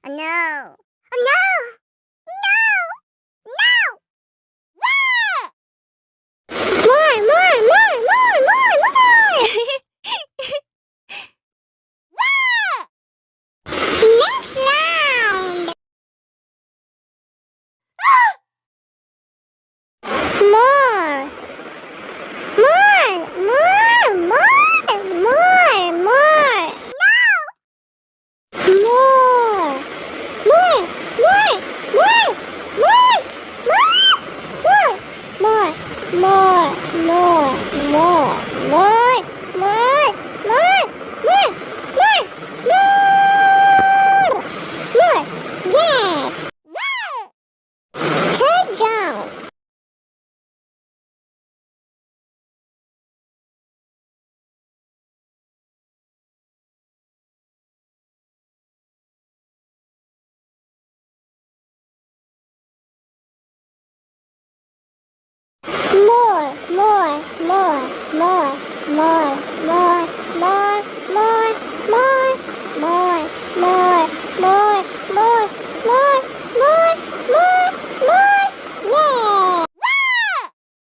Oh, no. Oh, no! No! No! Yeah! More, more, more, more, more, more! Yeah! Next round! More! More! More! More! More! More! No! More! More! More! More! More! More! More! More! More! More! More! More! More! More! More! More! More! Yes! Yay! Third round. More, more, more, more, more, more, more, more,